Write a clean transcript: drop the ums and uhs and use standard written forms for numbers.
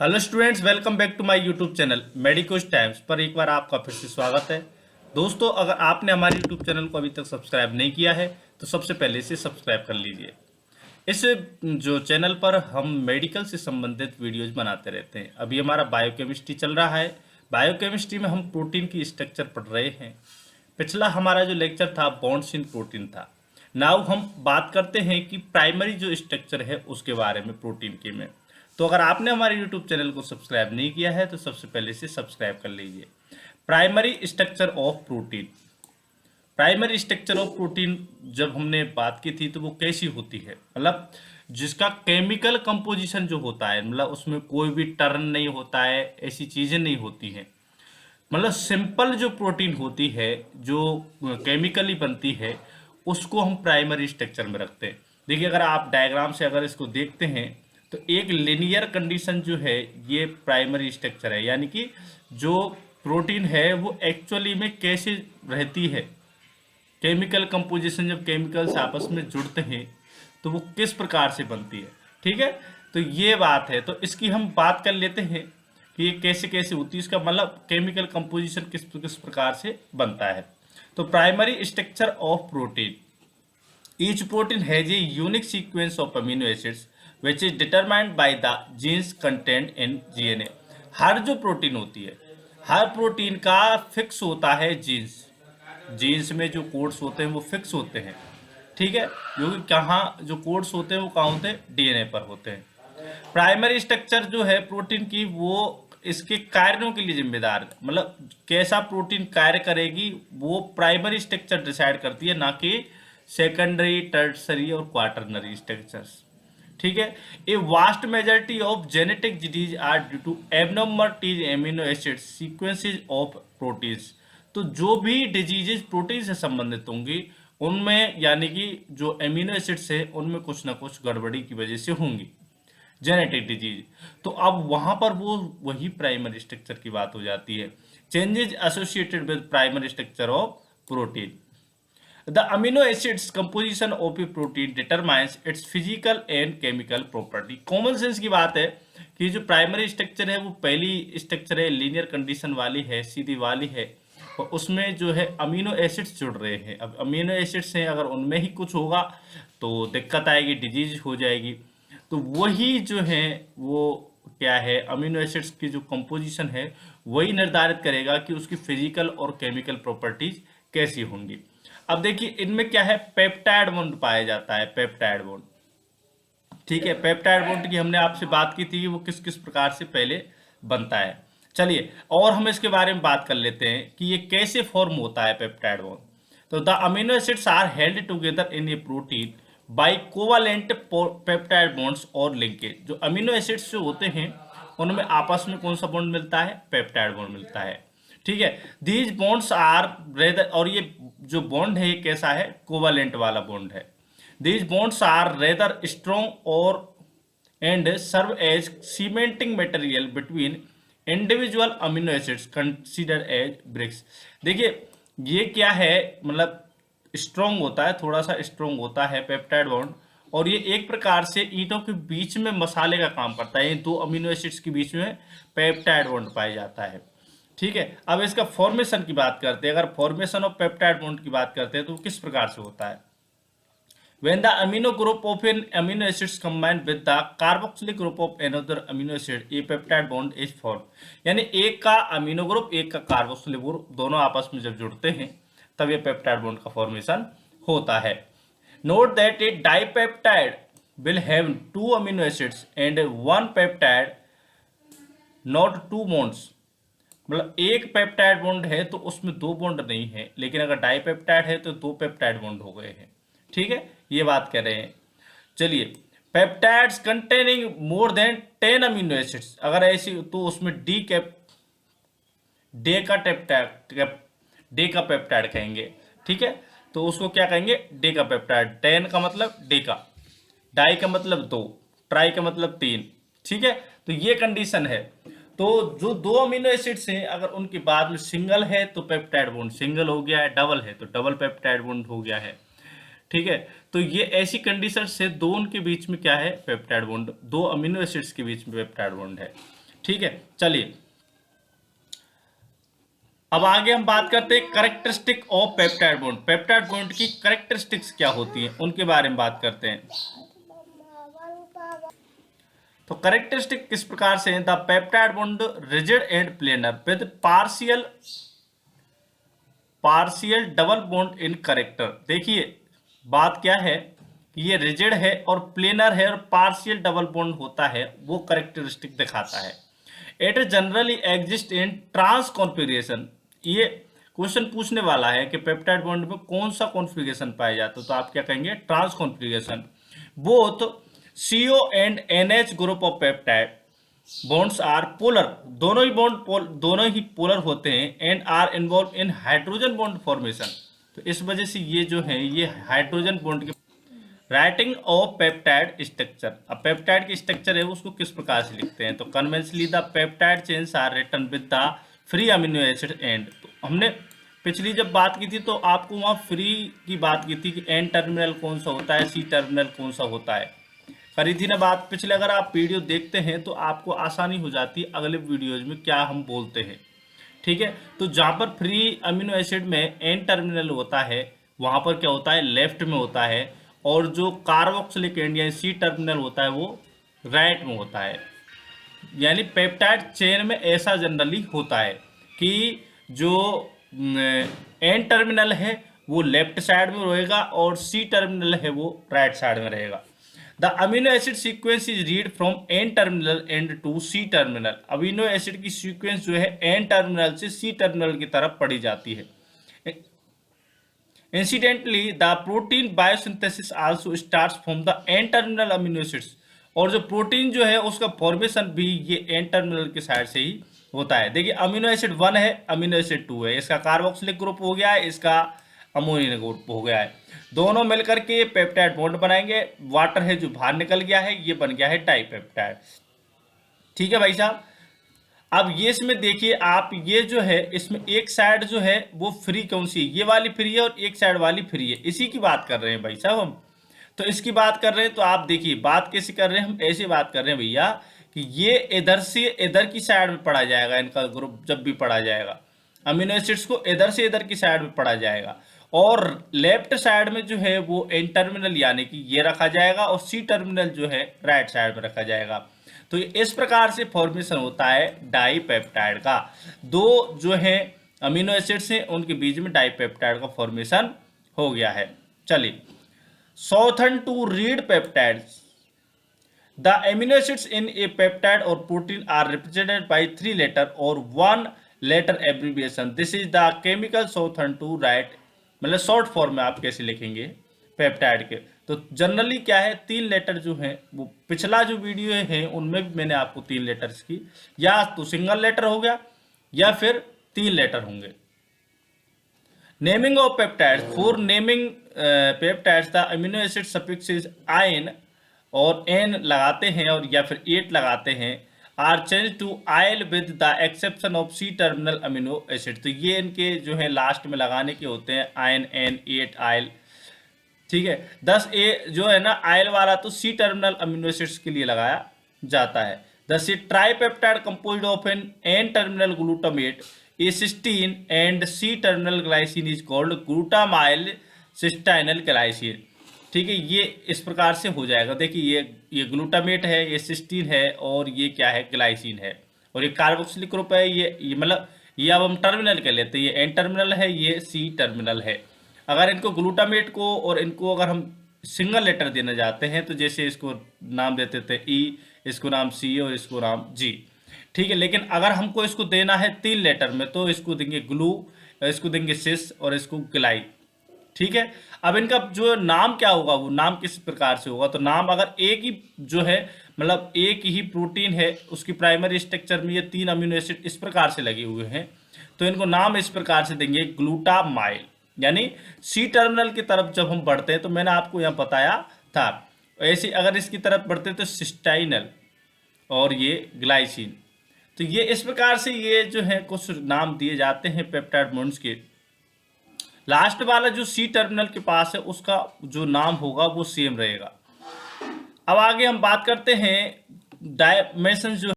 Hello students, welcome back to my YouTube channel Medicos Times पर एक बार आपका फिर से स्वागत है। दोस्तों, अगर आपने हमारे यूट्यूब चैनल को अभी तक सब्सक्राइब नहीं किया है तो सबसे पहले इसे सब्सक्राइब कर लीजिए। इस जो चैनल पर हम मेडिकल से संबंधित वीडियोज बनाते रहते हैं। अभी हमारा बायोकेमिस्ट्री चल रहा है। बायोकेमिस्ट्री में हम प्रोटीन की स्ट्रक्चर पढ़ रहे हैं। पिछला हमारा जो लेक्चर था बॉन्ड्स इन प्रोटीन था। नाउ हम बात करते हैं कि प्राइमरी जो स्ट्रक्चर है उसके बारे में प्रोटीन के में। तो अगर आपने हमारे यूट्यूब चैनल को सब्सक्राइब नहीं किया है तो सबसे पहले से सब्सक्राइब कर लीजिए। Primary structure of protein. Primary structure of protein जब हमने बात की थी तो वो कैसी होती है, मतलब जिसका केमिकल कंपोजिशन जो होता है, मतलब उसमें कोई भी टर्न नहीं होता है, ऐसी चीजें नहीं होती हैं। मतलब सिंपल जो प्रोटीन होती है जो केमिकली बनती है उसको हम प्राइमरी स्ट्रक्चर में रखते हैं। देखिए, अगर आप डायग्राम से अगर इसको देखते हैं तो एक लिनियर कंडीशन जो है ये प्राइमरी स्ट्रक्चर है, यानी कि जो प्रोटीन है वो एक्चुअली में कैसे रहती है, केमिकल कंपोजिशन जब केमिकल्स आपस में जुड़ते हैं तो वो किस प्रकार से बनती है। ठीक है, तो ये बात है। तो इसकी हम बात कर लेते हैं कि ये कैसे कैसे होती है, इसका मतलब केमिकल कंपोजिशन किस किस प्रकार से बनता है। तो primary structure of protein. Each protein has a unique sequence of amino acids which is determined by the genes content in DNA. हर जो प्रोटीन होती है, हर प्रोटीन का फिक्स होता है जीन्स। जीन्स में जो कोड्स होते हैं वो फिक्स होते हैं। ठीक है, जो कि कहाँ जो कोड्स होते हैं वो कहाँ होते हैं, डीएनए पर होते हैं। प्राइमरी स्ट्रक्चर जो है प्रोटीन की वो इसके कार्यों के लिए जिम्मेदार है, मतलब कैसा प्रोटीन कार्य करेगी वो प्राइमरी स्ट्रक्चर डिसाइड करती है, ना कि सेकेंडरी, टर्सरी और क्वाटरनरी स्ट्रक्चर्स। ठीक है, a vast majority of genetic disease are due to abnormalities amino acid sequences of proteins. तो जो भी डिजीजेज प्रोटीन से संबंधित होंगी उनमें, यानी कि जो एमिनो एसिड्स है उनमें कुछ ना कुछ गड़बड़ी की वजह से होंगी, जेनेटिक डिजीज। तो अब वहां पर वो वही प्राइमरी स्ट्रक्चर की बात हो जाती है, changes associated with primary structure of protein. The amino acids composition of a protein determines its physical and chemical property। Common sense की बात है कि जो प्राइमरी स्ट्रक्चर है वो पहली स्ट्रक्चर है, लीनियर कंडीशन वाली है, सीधी वाली है, और उसमें जो है अमीनो एसिड्स जुड़ रहे हैं। अब अमीनो एसिड्स हैं, अगर उनमें ही कुछ होगा तो दिक्कत आएगी, डिजीज हो जाएगी। तो वही जो है वो क्या है, अमीनो एसिड्स की जो कंपोजिशन है वही निर्धारित करेगा कि उसकी फिजिकल और केमिकल प्रॉपर्टीज कैसी होंगी। अब देखिए, इनमें क्या है, पेप्टाइड बॉन्ड पाया जाता है, पेप्टाइड बॉन्ड। ठीक है, पेप्टाइड बॉन्ड की हमने आपसे बात की थी कि वो किस किस प्रकार से पहले बनता है। चलिए और हम इसके बारे में बात कर लेते हैं कि ये कैसे फॉर्म होता है पेप्टाइड बॉन्ड। तो the amino acids are held together in a protein by covalent peptide bonds और लिंकेज। जो अमीनो एसिड्स जो होते हैं उनमें आपस में कौन सा बॉन्ड मिलता है, पेप्टाइड बॉन्ड मिलता है। ठीक है, दीज बॉन्ड्स आर रेदर, और ये जो बॉन्ड है ये कैसा है, कोवालेंट वाला बॉन्ड है। These bonds are rather strong और and serve as cementing material between individual amino acids consider as bricks. देखिए ये क्या है, मतलब स्ट्रॉन्ग होता है, थोड़ा सा स्ट्रॉन्ग होता है पेप्टाइड बॉन्ड, और ये एक प्रकार से ईंटों के बीच में मसाले का काम करता है। ये दो अमीनो एसिड्स के बीच में पेप्टाइड बॉन्ड पाया जाता है। ठीक है, अब इसका फॉर्मेशन की बात करते हैं। अगर फॉर्मेशन ऑफ पेप्टाइड बॉन्ड की बात करते हैं तो किस प्रकार से होता है। When the amino group of an amino acids combine with the carboxylic group of another amino acid, a peptide bond is formed। यानी एक का अमीनो ग्रुप, एक का कार्बोक्सिलिक ग्रुप, दोनों आपस में जब जुड़ते हैं तब ये पेप्टाइड बॉन्ड का फॉर्मेशन होता है। Note that a dipeptide will have two amino acids and one peptide, not two bonds। मतलब एक पेप्टाइड बॉन्ड है तो उसमें दो बॉन्ड नहीं है, लेकिन अगर डाइपेप्टाइड है तो दो पेप्टाइड बॉन्ड हो गए हैं। ठीक है, ये बात कर रहे हैं। चलिए, peptides containing more than 10 amino acids, अगर ऐसी तो उसमें डे का पेप्टाइड कहेंगे। ठीक है, तो उसको क्या कहेंगे, डे का पेप्टाइड। 10 का मतलब डे का, डाई का मतलब दो, ट्राई का मतलब तीन। ठीक है, तो ये कंडीशन है। तो जो दो अमीनो एसिड्स हैं अगर उनके बाद में सिंगल है तो पेप्टाइड बॉन्ड सिंगल हो गया है, डबल है तो डबल पेप्टाइड बॉन्ड हो गया है। ठीक है, तो ये ऐसी कंडीशन से दो उनके बीच में क्या है, पेप्टाइड बॉन्ड, दो अमीनो एसिड्स के बीच में पेप्टाइड बॉन्ड है। ठीक है, चलिए अब आगे हम बात करते हैं characteristic of peptide bond. Peptide bond की करेक्टरिस्टिक्स क्या होती हैं उनके बारे में बात करते हैं। तो करेक्टरिस्टिक किस प्रकार से है, the peptide bond rigid and planar with partial double bond in character. देखिए बात क्या है कि ये रिजिड है और प्लेनर है और पार्शियल डबल बॉन्ड होता है, वो करेक्टरिस्टिक दिखाता है। It generally exist in trans configuration. ये क्वेश्चन पूछने वाला है कि पेप्टाइड बॉन्ड में कौन सा कॉन्फ़िगरेशन पाया जाता है, तो आप क्या कहेंगे, trans configuration. Both CO and NH group of peptide bonds are polar, दोनों ही पोलर होते हैं, and are involve in hydrogen bond formation. तो इस वजह से ये जो है ये हाइड्रोजन बॉन्ड के राइटिंग ऑफ पेप्टाइड स्ट्रक्चर। अब पेप्टाइड की स्ट्रक्चर है उसको किस प्रकार से लिखते हैं, तो conventionally the peptide chains are written with the free amino acid end. तो हमने पिछली जब बात की थी तो आपको वहाँ फ्री की बात की थी कि एन टर्मिनल कौन सा होता है, सी टर्मिनल कौन सा होता है, करी थी ना बात पिछले। अगर आप वीडियो देखते हैं तो आपको आसानी हो जाती है अगले वीडियोज में क्या हम बोलते हैं, ठीक है। तो जहाँ पर फ्री अमीनो एसिड में एन टर्मिनल होता है वहाँ पर क्या होता है, लेफ्ट में होता है, और जो कार्बोक्सिलिक एंड या सी टर्मिनल होता है वो राइट में होता है। यानी पेप्टाइड चेन में ऐसा जनरली होता है कि जो एन टर्मिनल है वो लेफ्ट साइड में रहेगा और सी टर्मिनल है वो राइट साइड में रहेगा। The amino acid sequence is read from N terminal end to C terminal. Amino acid की सीक्वेंस जो है एन टर्मिनल से सी टर्मिनल की तरफ पढ़ी जाती है। Incidentally the protein biosynthesis also starts from the N terminal amino acids. और जो प्रोटीन जो है उसका फॉर्मेशन भी ये एन टर्मिनल के साइड से ही होता है। देखिए अमीनो एसिड 1 है, अमीनो एसिड 2 है, इसका कार्बोक्सिलिक ग्रुप हो गया है, इसका अमोनियन ग्रुप हो गया है, दोनों मिलकर के पेप्टाइड बॉन्ड बनाएंगे। वाटर है जो बाहर निकल गया है ये बन गया है डाइपेप्टाइड, ठीक है भाई साहब। अब ये इसमें देखिए आप, ये जो है इसमें एक साइड जो है वो फ्री कौन सी, ये वाली फ्री है और एक साइड वाली फ्री है, इसी की बात कर रहे हैं भाई साहब हम। तो इसकी बात कर रहे हैं तो आप देखिए बात कैसे कर रहे हैं, हम ऐसे बात कर रहे हैं भैया कि ये इधर से इधर की साइड में पढ़ा जाएगा, इनका ग्रुप जब भी पढ़ा जाएगा अमीनो एसिड्स को इधर से इधर की साइड में पढ़ा जाएगा, और लेफ्ट साइड में जो है वो एन टर्मिनल यानी कि ये रखा जाएगा और सी टर्मिनल जो है राइट साइड में रखा जाएगा। तो इस प्रकार से फॉर्मेशन होता है डाइपेप्टाइड का। दो जो है अमीनो एसिड्स हैं उनके बीच में डाइपेप्टाइड का फॉर्मेशन हो गया है। चलिए सॉर्थन to read peptides. The amino acids in a peptide or protein are represented by 3 letter or 1 letter abbreviation. This is the chemical shorthand to write, मतलब शॉर्ट फॉर्म में आप कैसे लिखेंगे पेप्टाइड के। तो जनरली क्या है 3 लेटर जो है, वो पिछला जो वीडियो है उनमें भी मैंने आपको 3 लेटर्स की, या तो सिंगल लेटर हो गया या फिर 3 लेटर होंगे। Naming of peptides, for naming peptides the amino acid suffix is आइन और एन लगाते हैं और या फिर 8 लगाते हैं, are change to oil with the exception of C terminal amino acid. तो ये इनके जो है लास्ट में लगाने के होते हैं, आयन एन 8 आयल, ठीक है। 10 ए जो है ना आयल वाला तो सी टर्मिनल अमीनो एसिड्स के लिए लगाया जाता है। Thus a tripeptide composed of N terminal glutamate a cysteine and C terminal glycine is called glutamyl cysteinyl glycine, ठीक है। ये इस प्रकार से हो जाएगा। देखिए ये ग्लूटामेट है, ये सिस्टीन है और ये क्या है, ग्लाइसिन है, और ये कार्बोक्सिलिक ग्रुप है। ये मतलब ये अब हम टर्मिनल कह लेते हैं, ये एन टर्मिनल है, ये सी टर्मिनल है। अगर इनको ग्लूटामेट को और इनको अगर हम सिंगल लेटर देना चाहते हैं तो जैसे इसको नाम देते थे ई, इसको नाम सी और इसको नाम जी, ठीक है। लेकिन अगर हमको इसको देना है 3 लेटर में तो इसको देंगे ग्लू, इसको देंगे सिस और इसको ग्लाई, ठीक है। अब इनका जो नाम क्या होगा, वो नाम किस प्रकार से होगा, तो नाम अगर एक ही जो है मतलब एक ही प्रोटीन है उसकी प्राइमरी स्ट्रक्चर में ये 3 अमीनो एसिड इस प्रकार से लगे हुए हैं तो इनको नाम इस प्रकार से देंगे ग्लूटामाइल। यानी सी टर्मिनल की तरफ जब हम बढ़ते हैं तो मैंने आपको यहाँ बताया था, ऐसे अगर इसकी तरफ बढ़ते हैं तो सिस्टाइनल और ये ग्लाइसिन। तो ये इस प्रकार से ये जो है कुछ नाम दिए जाते हैं पेप्टाइड बॉन्ड्स के। लास्ट वाला जो सी टर्मिनल के पास है उसका जो नाम होगा वो सेम रहेगा। अब आगे हम बात करते हैं डायमेंशन जो